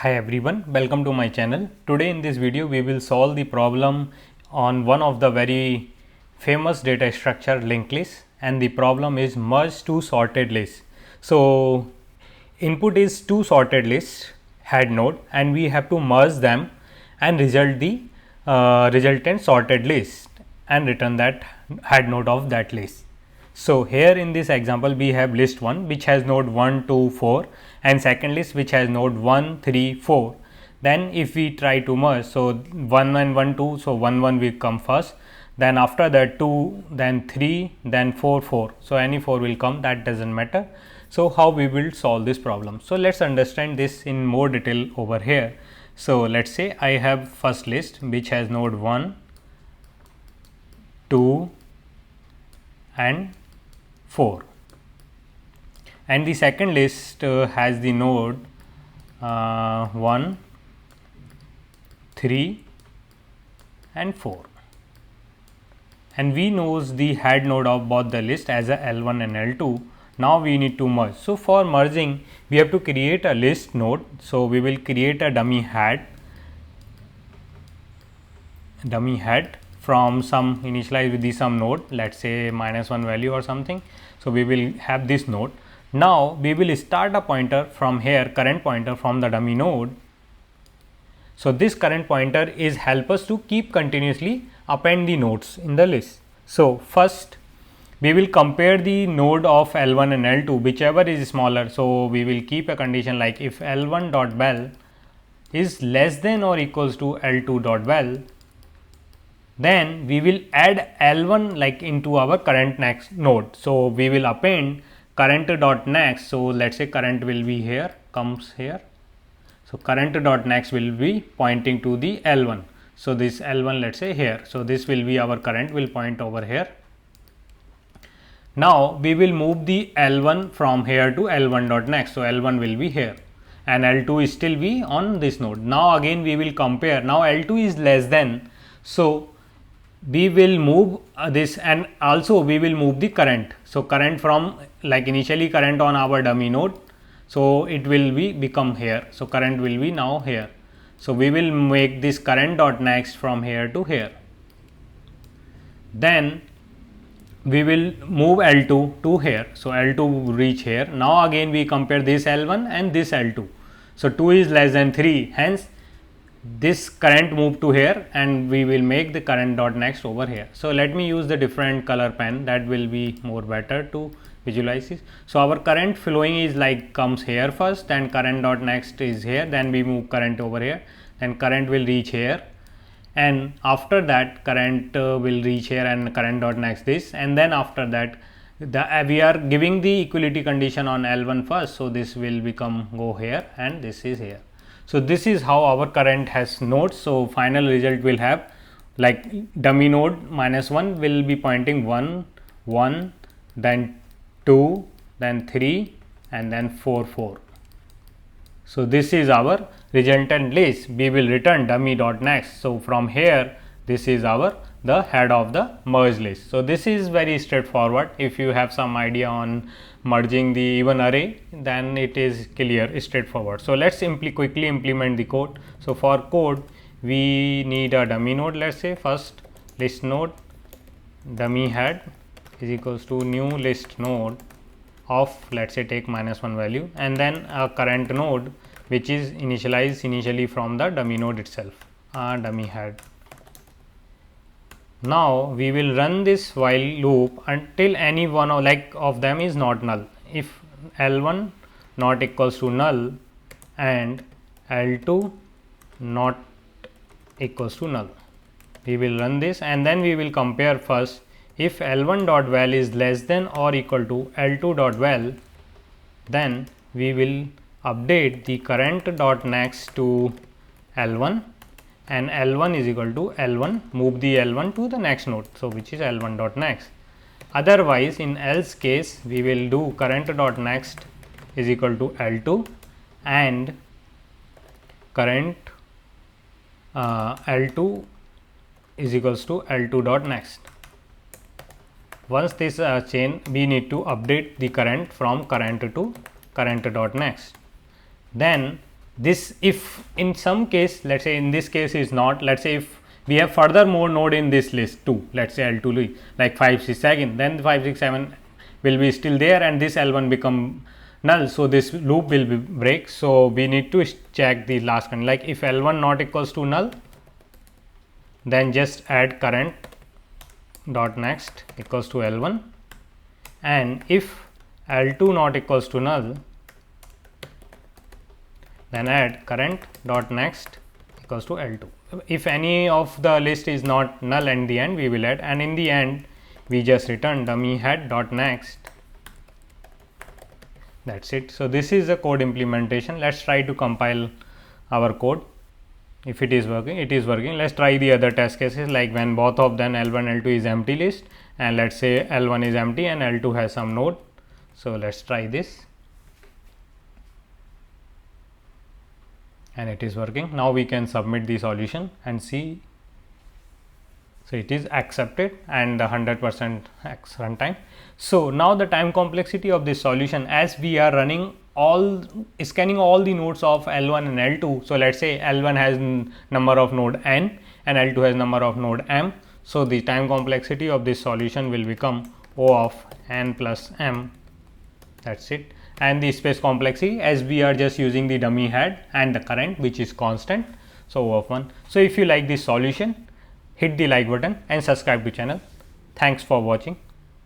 Hi everyone, welcome to my channel. Today in this video we will solve the problem on one of the very famous data structure linked list, and the problem is merge two sorted lists. So input is two sorted lists head node and we have to merge them and result the resultant sorted list and return that head node of that list. So here in this example we have list 1 which has node 1, 2, 4 and second list which has node 1, 3, 4. Then if we try to merge, so 1 and 1, 2, so 1, 1 will come first, then after that 2, then 3, then 4, 4. So any 4 will come, that doesn't matter. So how we will solve this problem? So let's understand this in more detail over here. So let's say I have first list which has node 1, 2 and 4, and the second list has the node 1, 3 and 4, and we knows the head node of both the list as a L1 and L2. Now we need to merge. So for merging we have to create a list node. So we will create a dummy head from some initialize with the some node, let's say -1 value or something. So we will have this node. Now we will start a pointer from here, current pointer from the dummy node. So this current pointer is help us to keep continuously append the nodes in the list. So first we will compare the node of L1 and L2, whichever is smaller. So we will keep a condition like if L1 dot val is less than or equals to L2 dot val, then we will add L1 like into our current next node. So we will append current dot next. So let's say current will be here, comes here. So current dot next will be pointing to the L1. So this L1, let's say here. So this will be our current, will point over here. Now we will move the L1 from here to L1 dot next. So L1 will be here and L2 is still be on this node. Now again we will compare. Now L2 is less than. So we will move this, and also we will move the current. So current from like initially current on our dummy node, so it will be become here. So current will be now here. So we will make this current dot next from here to here. Then we will move L2 to here. So L2 reach here. Now again we compare this L1 and this L2. So 2 is less than 3, hence this current move to here, and we will make the current dot next over here. So let me use the different color pen, that will be more better to visualize this. So our current flowing is like comes here first, then current dot next is here, then we move current over here, then current will reach here, and after that current will reach here and current dot next this, and then after that we are giving the equality condition on L1 first. So this will become go here and this is here. So this is how our current has nodes. So final result will have like dummy node -1 will be pointing 1, 1, then 2, then 3 and then 4, 4. So this is our resultant list. We will return dummy dot next. So from here this is our the head of the merge list. So this is very straightforward. If you have some idea on merging the even array, then it is clear, straightforward. So let's quickly implement the code. So for code we need a dummy node. Let's say first list node dummy head is equals to new list node of, let's say take -1 value, and then a current node which is initialized initially from the dummy node itself, dummy head. Now we will run this while loop until any one of them is not null. If L1 not equals to null and L2 not equals to null, we will run this, and then we will compare first. If L1 dot val is less than or equal to L2 dot val, then we will update the current dot next to L1, and L1 is equal to L1, move the L1 to the next node, so which is L1 dot next. Otherwise in else case we will do current dot next is equal to L2 and current L2 is equals to L2 dot next. Once this chain, we need to update the current from current to current dot next. Then this, if in some case, let's say in this case is not, let's say if we have further more node in this list too, let's say L2 like 5 6 7, then 5 6 7 will be still there and this L1 become null. So this loop will be break. So we need to check the last one, like if L1 not equals to null, then just add current dot next equals to L1, and if L2 not equals to null, then add current dot next equals to L2. If any of the list is not null in the end, we will add, and in the end we just return dummy head dot next. That's it. So this is the code implementation. Let's try to compile our code. If it is working, it is working. Let's try the other test cases, like when both of them L1 L2 is empty list, and let's say L1 is empty and L2 has some node. So let's try this, and it is working. Now we can submit the solution and see. So it is accepted and the 100% X runtime. So now the time complexity of this solution, as we are running all, scanning all the nodes of L1 and L2. So let's say L1 has number of node n and L2 has number of node m. So the time complexity of this solution will become O of n plus m. That's it. And the space complexity, as we are just using the dummy head and the current which is constant, so O of 1. So if you like this solution, hit the like button and subscribe to channel. Thanks for watching.